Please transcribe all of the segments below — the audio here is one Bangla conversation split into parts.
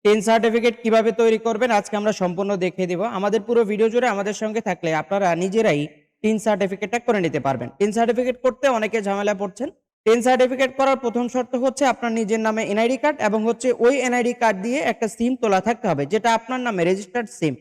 টিন সার্টিফিকেট কিভাবে তৈরি করবেন আজকে আমরা সম্পূর্ণ দেখিয়ে দিব। আমাদের পুরো ভিডিও জুড়ে আমাদের সঙ্গে থাকলে আপনারা নিজেরাই টিন সার্টিফিকেটটা করে নিতে পারবেন। টিন সার্টিফিকেট করতে অনেকে ঝামেলা পড়ছেন। টিন সার্টিফিকেট করার প্রথম শর্ত হচ্ছে আপনার নিজের নামে এনআইডি কার্ড এবং হচ্ছে ওই এনআইডি কার্ড দিয়ে একটা সিম তোলা থাকতে হবে, যেটা আপনার নামে রেজিস্টার্ড সিম।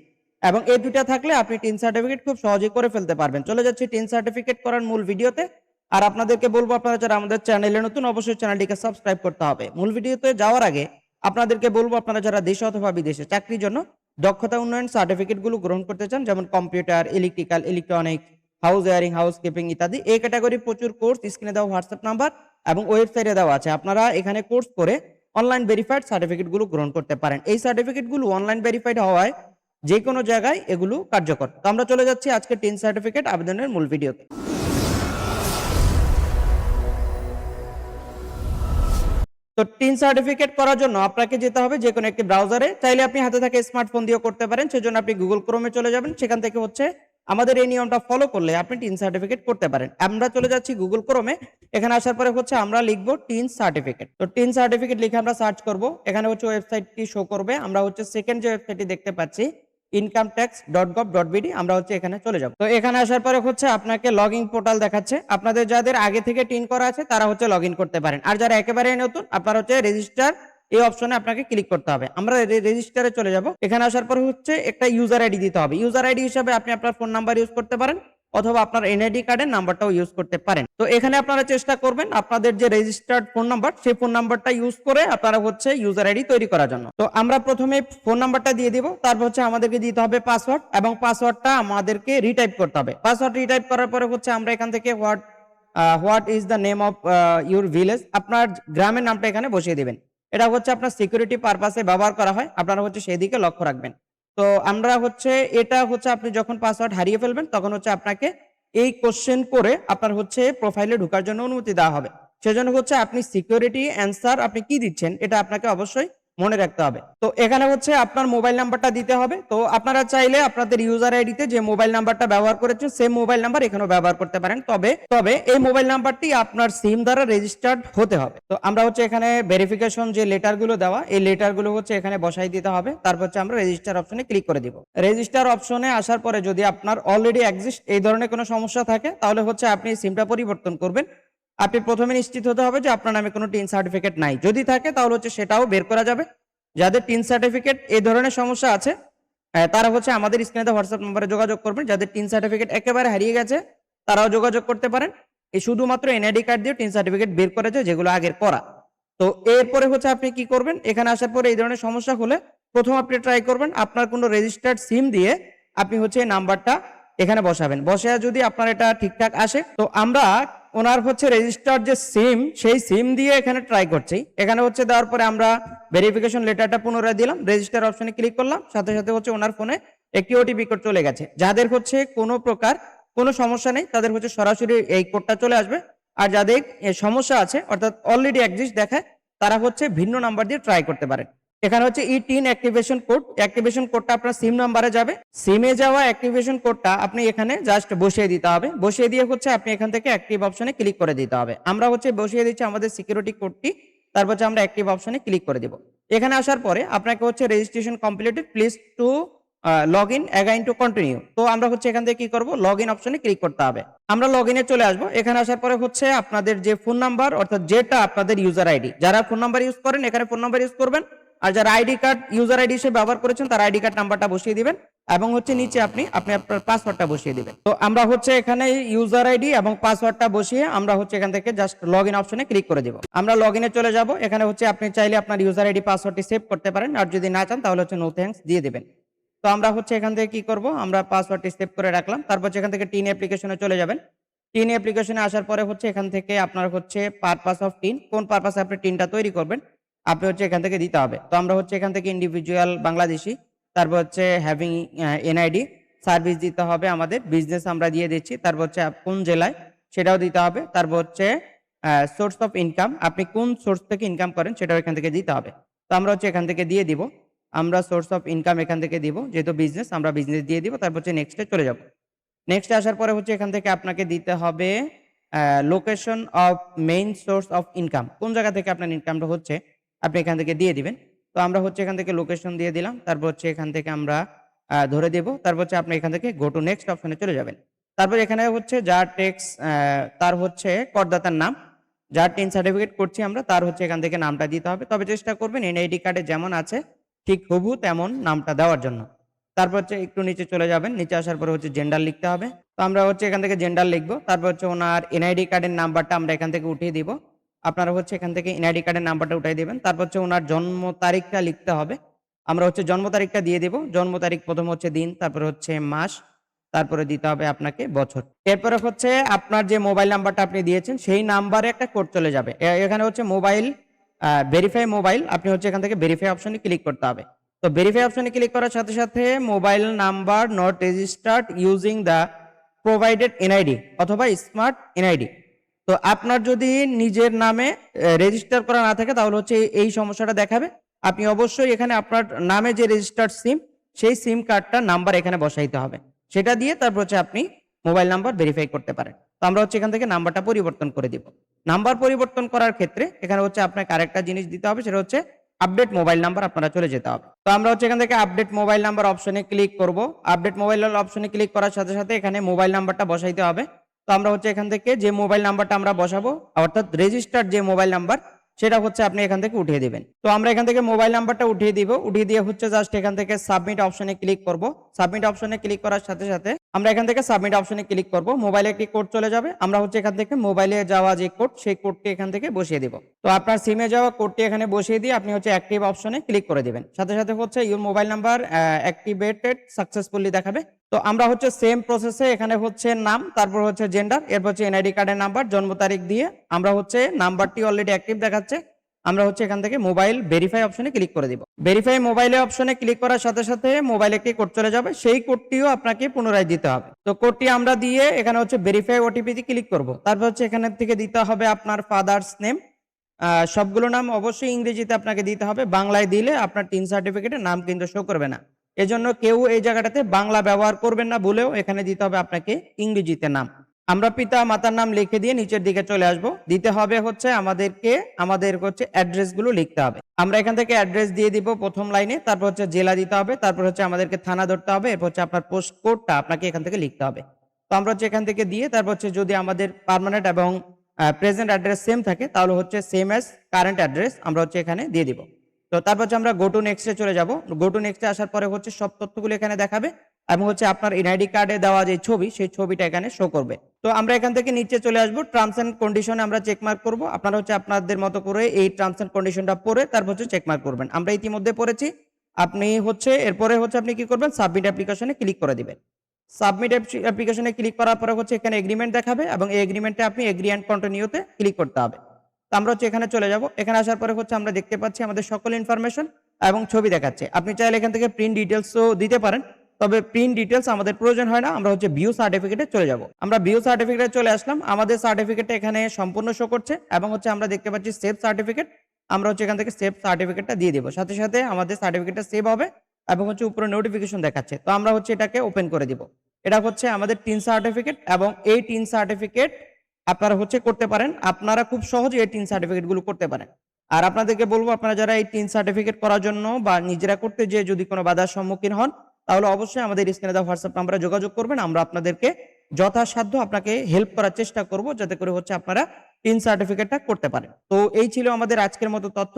এবং এই দুটা থাকলে আপনি টিন সার্টিফিকেট খুব সহজেই করে ফেলতে পারবেন। চলে যাচ্ছি টিন সার্টিফিকেট করার মূল ভিডিওতে। আর আপনাদেরকে বলবো, আপনারা যারা আমাদের চ্যানেলে নতুন অবশ্যই চ্যানেলটিকে সাবস্ক্রাইব করতে হবে। মূল ভিডিওতে যাওয়ার আগে আপনাদেরকে বলবো, আপনারা যারা দেশে অথবা বিদেশে চাকরির জন্য দক্ষতা উন্নয়ন সার্টিফিকেটগুলো গ্রহণ করতে চান, যেমন computer, electrical, electronics, house wiring, house keeping ইত্যাদি, এই ক্যাটাগরি প্রচুর কোর্স স্ক্রিনে দেওয়া হোয়াটসঅ্যাপ নাম্বার এবং ওয়েবসাইটে দেওয়া আছে। আপনারা এখানে কোর্স করে অনলাইন ভেরিফাইড সার্টিফিকেটগুলো গ্রহণ করতে পারেন। এই সার্টিফিকেটগুলো অনলাইন ভেরিফাইড হওয়ায় যে কোনো জায়গায় এগুলো কার্যকর। তো আমরা চলে যাচ্ছি আজকে টিন সার্টিফিকেট আবেদনের মূল ভিডিওতে। তো টিন সার্টিফিকেট করার জন্য আপনাকে যেতে হবে যে কোনো একটি ব্রাউজারে। চাইলে আপনি হাতে থাকা স্মার্টফোন দিয়েও করতে পারেন। সেজন্য আপনি গুগল ক্রোমে চলে যাবেন। সেখান থেকে হচ্ছে আমাদের এই নিয়মটা ফলো করলে আপনি টিন সার্টিফিকেট করতে পারেন। আমরা চলে যাচ্ছি গুগল ক্রোমে। এখানে আসার পরে হচ্ছে আমরা লিখব টিন সার্টিফিকেট। তো টিন সার্টিফিকেট লিখে আমরা সার্চ করব। এখানে হচ্ছে ওয়েবসাইটটি শো করবে। আমরা হচ্ছে সেকেন্ড যে ওয়েবসাইটটি দেখতে পাচ্ছি incometax.gov.bd, আমরা হচ্ছে এখানে চলে যাব। তো এখানে আসার পরে হচ্ছে আপনাকে লগইন পোর্টাল দেখাচ্ছে। আপনাদের যাদের আগে থেকে টিন করা আছে তারা হচ্ছে লগইন করতে পারেন। আর যারা একেবারে নতুন, আপনারা হচ্ছে রেজিস্টার এই অপশনে আপনাকে ক্লিক করতে হবে। আমরা রেজিস্টারে চলে যাব। এখানে আসার পরে হচ্ছে একটা ইউজার আইডি দিতে হবে। ইউজার আইডি হিসেবে আপনি আপনার ফোন নাম্বার ইউজ করতে পারেন অথবা আপনার এনআইডি কার্ডের নাম্বারটাও ইউজ করতে পারেন। তো এখানে আপনারা চেষ্টা করবেন আপনাদের যে রেজিস্টার্ড ফোন নাম্বার সেই ফোন নাম্বারটা ইউজ করে আপনারা হচ্ছে ইউজার আইডি তৈরি করার জন্য। তো আমরা প্রথমে ফোন নাম্বারটা দিয়ে দিব, তারপর হচ্ছে আমাদেরকে দিতে হবে পাসওয়ার্ড এবং পাসওয়ার্ডটা আমাদেরকে রিটাইপ করতে হবে। পাসওয়ার্ড রিটাইপ করার পরে হচ্ছে আমরা এখান থেকে what is the name of your village, আপনার গ্রামের নামটা এখানে বসিয়ে দিবেন। এটা হচ্ছে আপনার সিকিউরিটি পারপাসে ব্যবহার করা হয়, আপনারা হচ্ছে সেদিকে লক্ষ্য রাখবেন। তো আমরা হচ্ছে এটা হচ্ছে আপনি যখন পাসওয়ার্ড হারিয়ে ফেলবেন তখন হচ্ছে আপনাকে এই কোশ্চেন করে আপনার হচ্ছে প্রোফাইলে ঢোকার জন্য অনুমতি দেওয়া হবে। সেজন্য হচ্ছে আপনি সিকিউরিটি অ্যান্সার আপনি কি দিচ্ছেন এটা আপনাকে অবশ্যই মনে রাখতে হবে। তো এখানে হচ্ছে আপনার মোবাইল নাম্বারটা দিতে হবে। তো আপনারা চাইলে আপনাদের ইউজার আইডিতে যে মোবাইল নাম্বারটা ব্যবহার করেছেন সেম মোবাইল নাম্বার এখানেও ব্যবহার করতে পারেন। তবে এই মোবাইল নাম্বারটি আপনার সিম দ্বারা রেজিস্টার্ড হতে হবে। তো আমরা হচ্ছে এখানে ভেরিফিকেশন যে লেটারগুলো দেওয়া, এই লেটারগুলো হচ্ছে এখানে বসাই দিতে হবে। তারপর হচ্ছে আমরা রেজিস্টার অপশনে ক্লিক করে দিব। রেজিস্টার অপশনে আসার পরে যদি আপনার অলরেডি এক্সিস্ট এই ধরনের কোনো সমস্যা থাকে তাহলে হচ্ছে আপনি সিমটা পরিবর্তন করবেন। আপনি প্রথমে নিশ্চিত হতে হবে যে আপনার নামে কোনো টিন সার্টিফিকেট নাই। যদি থাকে তাহলে হচ্ছে সেটাও বের করা যাবে। যাদের টিন সার্টিফিকেট এই ধরনের সমস্যা আছে তারা হচ্ছে আমাদের স্ক্রিনে হোয়াটসঅ্যাপ নম্বরে যোগাযোগ করবেন। যাদের টিন সার্টিফিকেট একেবারে হারিয়ে গেছে তারাও যোগাযোগ করতে পারেন। এই শুধুমাত্র এনআইডি কার্ড দিয়ে টিন সার্টিফিকেট বের করেছে যেগুলো আগের করা। তো এরপরে হচ্ছে আপনি কি করবেন, এখানে আসার পরে এই ধরনের সমস্যা হলে প্রথম আপনি ট্রাই করবেন আপনার কোনো রেজিস্টার্ড সিম দিয়ে আপনি হচ্ছে এই নাম্বারটা এখানে বসাবেন। বসে যদি আপনার এটা ঠিকঠাক আসে তো আমরা ওনার হচ্ছে রেজিস্টার্ড যে সিম সেই সিম দিয়ে এখানে ট্রাই করছি। এখানে হচ্ছে দেওয়ার পরে আমরা ভেরিফিকেশন লেটারটা পুনরায় দিলাম, রেজিস্টার অপশনে ক্লিক করলাম, সাথে সাথে হচ্ছে ওনার ফোনে একটি ওটিপি কোড চলে গেছে। যাদের হচ্ছে কোনো প্রকার কোনো সমস্যা নেই তাদের হচ্ছে সরাসরি এই কোডটা চলে আসবে। আর যাদের সমস্যা আছে অর্থাৎ অলরেডি এক্সিস্ট দেখায় তারা হচ্ছে ভিন্ন নাম্বার দিয়ে ট্রাই করতে পারেন। এখানে হচ্ছে ই-টিন অ্যাক্টিভেশন কোড, অ্যাক্টিভেশন কোডটা আপনার সিম নাম্বারে যাবে। সিমে যাওয়া অ্যাক্টিভেশন কোডটা আপনি এখানে জাস্ট বসিয়ে দিতে হবে। বসিয়ে দিয়ে হচ্ছে আপনি এখান থেকে অ্যাক্টিভ অপশনে ক্লিক করে দিতে হবে। আমরা হচ্ছে বসিয়ে দিচ্ছি আমাদের সিকিউরিটি কোডটি, তারপর হচ্ছে আমরা অ্যাক্টিভ অপশনে ক্লিক করে দিব। এখানে আসার পরে আপনাকে হচ্ছে registration completed, please two log in again to continue. তো আমরা হচ্ছে এখান থেকে কি করব, লগ ইন অপশনে ক্লিক করতে হবে। আমরা লগ ইনে চলে আসবো। এখানে আসার পরে হচ্ছে আপনাদের যে ফোন নাম্বার অর্থাৎ যেটা আপনাদের ইউজার আইডি, যারা ফোন নাম্বার ইউজ করেন এখানে ফোন নাম্বার ইউজ করবেন। আর যারা আইডি কার্ড ইউজার আইডি হিসেবে ব্যবহার করেছেন তারা আইডি কার্ড নাম্বারটা বসিয়ে দিবেন এবং হচ্ছে নিচে আপনি আপনার পাসওয়ার্ডটা বসিয়ে দিবেন। তো আমরা হচ্ছে এখানে ইউজার আইডি এবং পাসওয়ার্ডটা বসিয়ে আমরা হচ্ছে এখান থেকে জাস্ট লগ ইন অপশনে ক্লিক করে দিব। আমরা লগ ইনে চলে যাব। এখানে হচ্ছে আপনি চাইলে আপনার ইউজার আইডি পাসওয়ার্ডটি সেভ করতে পারেন, আর যদি না চান তাহলে হচ্ছে নো থ্যাঙ্কস দিয়ে দিবেন। তো আমরা হচ্ছে এখান থেকে কি করব, আমরা পাসওয়ার্ডটি সেভ করে রাখলাম। তারপর এখান থেকে টিন অ্যাপ্লিকেশনে চলে যাবেন। টিন অ্যাপ্লিকেশনে আসার পরে হচ্ছে এখান থেকে আপনার হচ্ছে পারপাস অফ টিন, কোন পারপাসে আপনি টিনটা তৈরি করবেন আপনি হচ্ছে এখান থেকে দিতে হবে। তো আমরা হচ্ছে এখান থেকে ইন্ডিভিজুয়াল বাংলাদেশি, তারপর হচ্ছে হ্যাভিং এনআইডি, সার্ভিস দিতে হবে আমাদের, বিজনেস আমরা দিয়ে দিচ্ছি, তারপর হচ্ছে কোন জেলায় সেটাও দিতে হবে, তারপর হচ্ছে সোর্স অফ ইনকাম, আপনি কোন সোর্স থেকে ইনকাম করেন সেটাও এখান থেকে দিতে হবে। তো আমরা হচ্ছে এখান থেকে দিয়ে দিব, আমরা সোর্স অফ ইনকাম এখান থেকে দিব, যেহেতু বিজনেস আমরা বিজনেস দিয়ে দিব। তারপর হচ্ছে নেক্সটে চলে যাব। নেক্সটে আসার পরে হচ্ছে এখান থেকে আপনাকে দিতে হবে location of main source of income, কোন জায়গা থেকে আপনার ইনকামটা হচ্ছে আপনি এখান থেকে দিয়ে দিবেন। তো আমরা হচ্ছে এখান থেকে লোকেশন দিয়ে দিলাম। তারপর হচ্ছে এখান থেকে আমরা ধরে দেব। তারপর হচ্ছে আপনি এখান থেকে গো টু নেক্সট অপশনে চলে যাবেন। তারপর এখানে হচ্ছে যার ট্যাক্স তার হচ্ছে করদাতার নাম, যার টিন সার্টিফিকেট করছি আমরা তার হচ্ছে এখান থেকে নামটা দিতে হবে। তবে চেষ্টা করবেন এনআইডি কার্ডে যেমন আছে ঠিক হুবহু তেমন নামটা দেওয়ার জন্য। তারপর হচ্ছে একটু নিচে চলে যাবেন। নিচে আসার পরে হচ্ছে জেন্ডার লিখতে হবে। তো আমরা হচ্ছে এখান থেকে জেন্ডার লিখবো। তারপর হচ্ছে ওনার এনআইডি কার্ডের নাম্বারটা আমরা এখান থেকে উঠিয়ে দিব। আপনারা হচ্ছে এখান থেকে এনআইডি কার্ডের নাম্বারটা উঠিয়ে দিবেন। তারপর হচ্ছে ওনার জন্ম তারিখটা লিখতে হবে। আমরা হচ্ছে জন্ম তারিখটা দিয়ে দিব। জন্ম তারিখ প্রথম হচ্ছে দিন, তারপরে হচ্ছে মাস, তারপরে দিতে হবে আপনাকে বছর। এরপরে হচ্ছে আপনার যে মোবাইল নাম্বারটা আপনি দিয়েছেন সেই নাম্বারে একটা কোড চলে যাবে। এখানে হচ্ছে মোবাইল ভেরিফাই মোবাইল, আপনি হচ্ছে এখান থেকে ভেরিফাই অপশনে ক্লিক করতে হবে। তো ভেরিফাই অপশনে ক্লিক করার সাথে সাথে mobile number not registered using the provided NID অথবা স্মার্ট এনআইডি। তো আপনার যদি নিজের নামে রেজিস্টার করা না থাকে তাহলে হচ্ছে এই সমস্যাটা দেখাবে। আপনি অবশ্যই এখানে আপনার নামে যে রেজিস্টার্ড সিম সেই সিম কার্ডটা নাম্বার এখানে বসাইতে হবে। সেটা দিয়ে তারপর হচ্ছে আপনি মোবাইল নাম্বার ভেরিফাই করতে পারেন। তো আমরা হচ্ছে এখান থেকে নাম্বারটা পরিবর্তন করে দিব। নাম্বার পরিবর্তন করার ক্ষেত্রে এখানে হচ্ছে আপনাকে আরেকটা জিনিস দিতে হবে, সেটা হচ্ছে আপডেট মোবাইল নাম্বার আপনারা চলে যেতে হবে। তো আমরা হচ্ছে এখান থেকে আপডেট মোবাইল নাম্বার অপশনে ক্লিক করব। আপডেট মোবাইল অপশনে ক্লিক করার সাথে সাথে এখানে মোবাইল নাম্বারটা বসাইতে হবে। তো আমরা হচ্ছে এখান থেকে যে মোবাইল নাম্বারটা আমরা বসাবো অর্থাৎ রেজিস্টার্ড যে মোবাইল নাম্বার সেটা হচ্ছে আপনি এখান থেকে উঠিয়ে দিবেন। তো আমরা এখান থেকে মোবাইল নাম্বারটা উঠিয়ে দিব। উঠিয়ে দিয়ে হচ্ছে জাস্ট এখান থেকে সাবমিট অপশনে ক্লিক করব। সাবমিট অপশনে ক্লিক করার সাথে সাথে আমরা এখান থেকে সাবমিট অপশনে ক্লিক করব। মোবাইলে একটি কোড চলে যাবে। আমরা হচ্ছে এখান থেকে মোবাইলে যাওয়া যে কোড সেই কোডটি এখান থেকে বসিয়ে দিব। তো আপনার সিমে যাওয়া কোডটি এখানে বসিয়ে দিয়ে আপনি হচ্ছে অ্যাক্টিভ অপশনে ক্লিক করে দিবেন। সাথে সাথে হচ্ছে your mobile number activated successfully দেখাবে। তো আমরা হচ্ছে সেম প্রসেসে এখানে হচ্ছে নাম, তারপর হচ্ছে জেন্ডার, এরপর হচ্ছে এনআইডি কার্ডের নাম্বার, জন্ম তারিখ দিয়ে আমরা হচ্ছে নাম্বারটি অলরেডি অ্যাক্টিভ দেখাচ্ছে। আমরা হচ্ছে এখান থেকে মোবাইল ভেরিফাই অপশনে ক্লিক করে দিব। ভেরিফাই মোবাইলে অপশনে ক্লিক করার সাথে সাথে মোবাইলে একটি কোড চলে যাবে, সেই কোডটিও আপনাকে পুনরায় দিতে হবে। তো কোডটি আমরা দিয়ে এখানে হচ্ছে ভেরিফাই ওটিপি তে ক্লিক করব। তারপর হচ্ছে এখান থেকে দিতে হবে আপনার ফাদার্স নেম। সবগুলো নাম অবশ্যই ইংরেজিতে আপনাকে দিতে হবে। বাংলায় দিলে আপনার টিন সার্টিফিকেটের নাম কিন্তু শো করবে না। এজন্য কেউ এই জায়গাটাতে বাংলা ব্যবহার করবেন না, বলেও এখানে দিতে হবে আপনাকে ইংরেজিতে নাম। আমরা পিতা মাতার নাম লিখে দিয়ে নিচের দিকে চলে আসব। দিতে হবে হচ্ছে আমাদের হচ্ছে অ্যাড্রেস গুলো লিখতে হবে। আমরা এখান থেকে অ্যাড্রেস দিয়ে দিব প্রথম লাইনে, তারপর হচ্ছে জেলা দিতে হবে, তারপর হচ্ছে আমাদেরকে থানা ধরতে হবে, এরপর হচ্ছে আপনার পোস্ট কোডটা আপনাকে এখান থেকে লিখতে হবে। তো আমরা হচ্ছে এখান থেকে দিয়ে তারপর হচ্ছে যদি আমাদের পার্মানেন্ট এবং প্রেজেন্ট অ্যাড্রেস সেম থাকে তাহলে হচ্ছে সেম অ্যাজ কারেন্ট অ্যাড্রেস আমরা হচ্ছে এখানে দিয়ে দিব। তো তারপর হচ্ছে আমরা গো টু নেক্সটে চলে যাব। গো টু নেক্সটে আসার পরে হচ্ছে সব তথ্যগুলো এখানে দেখাবে এবং হচ্ছে আপনার এনআইডি কার্ডে দেওয়া যে ছবি সেই ছবিটা এখানে শো করবে। তো আমরা এখান থেকে নিচে চলে আসবো, টার্মস এন্ড কন্ডিশনে আমরা চেক মার্ক করবো। আপনারা হচ্ছে আপনাদের মতো করে এই টার্মস এন্ড কন্ডিশনটা পড়ে তারপর হচ্ছে চেক মার্ক করবেন। আমরা ইতিমধ্যে পড়েছি। আপনি হচ্ছে এরপরে হচ্ছে আপনি কি করবেন, সাবমিট অ্যাপ্লিকেশনে ক্লিক করে দিবেন। সাবমিট অ্যাপ্লিকেশনে ক্লিক করার পরে হচ্ছে এখানে এগ্রিমেন্ট দেখাবে এবং এই এগ্রিমেন্টে আপনি এগ্রি অ্যান্ড কন্টিনিউতে ক্লিক করতে হবে। তো আমরা হচ্ছে এখানে চলে যাব। এখানে আসার পরে হচ্ছে আমরা দেখতে পাচ্ছি আমাদের সকল ইনফরমেশন এবং ছবি দেখাচ্ছে। আপনি চাইলে এখান থেকে প্রিন্ট ডিটেলসও দিতে পারেন, তবে প্রিন্ট ডিটেলস আমাদের প্রয়োজন হয় না। আমরা হচ্ছে ভিউ সার্টিফিকেটে চলে যাব। আমরা ভিউ সার্টিফিকেটে চলে আসলাম। আমাদের সার্টিফিকেটটা এখানে সম্পূর্ণ শো করছে এবং হচ্ছে আমরা দেখতে পাচ্ছি সেভ সার্টিফিকেট। আমরা হচ্ছে এখান থেকে সেভ সার্টিফিকেটটা দিয়ে দিব। সাথে সাথে আমাদের সার্টিফিকেটটা সেভ হবে এবং হচ্ছে উপরে নোটিফিকেশন দেখাচ্ছে। তো আমরা হচ্ছে এটাকে ওপেন করে দিব। এটা হচ্ছে আমাদের টিন সার্টিফিকেট এবং এই টিন সার্টিফিকেট আপনারা হচ্ছে করতে পারেন। আপনারা খুব সহজে এই টিন সার্টিফিকেট গুলো করতে পারেন। আর আপনাদেরকে বলবো, আপনারা যারা এই টিন সার্টিফিকেট করার জন্য বা নিজেরা করতে যে যদি কোনো বাধার সম্মুখীন হন তাহলে অবশ্যই আমাদের স্ক্রিনে দেওয়া হোয়াটসঅ্যাপ নাম্বারে যোগাযোগ করবেন। আমরা আপনাদেরকে যথাসাধ্য আপনাকে হেল্প করার চেষ্টা করব যাতে করে হচ্ছে আপনারা টিন সার্টিফিকেটটা করতে পারেন। তো এই ছিল আমাদের আজকের মতো তথ্য।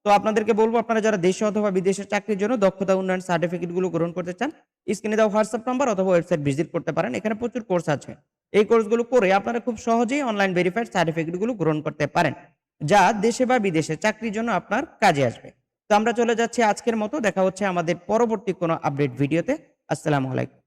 তো আপনাদেরকে বলবো, আপনারা যারা দেশে অথবা বিদেশে চাকরির জন্য দক্ষতা উন্নয়ন সার্টিফিকেট গুলো গ্রহণ করতে চান, স্ক্রিনে দেওয়া হোয়াটসঅ্যাপ নাম্বার অথবা ওয়েবসাইট ভিজিট করতে পারেন। এখানে প্রচুর কোর্স আছে। এই কোর্সগুলো করে আপনারা খুব সহজেই অনলাইন ভেরিফাইড সার্টিফিকেট গুলো গ্রহণ করতে পারেন, যা দেশে বা বিদেশে চাকরির জন্য আপনার কাজে আসবে। তো আমরা চলে যাচ্ছি আজকের মতো। দেখা হচ্ছে আমাদের পরবর্তী কোনো আপডেট ভিডিওতে। আসসালামু আলাইকুম।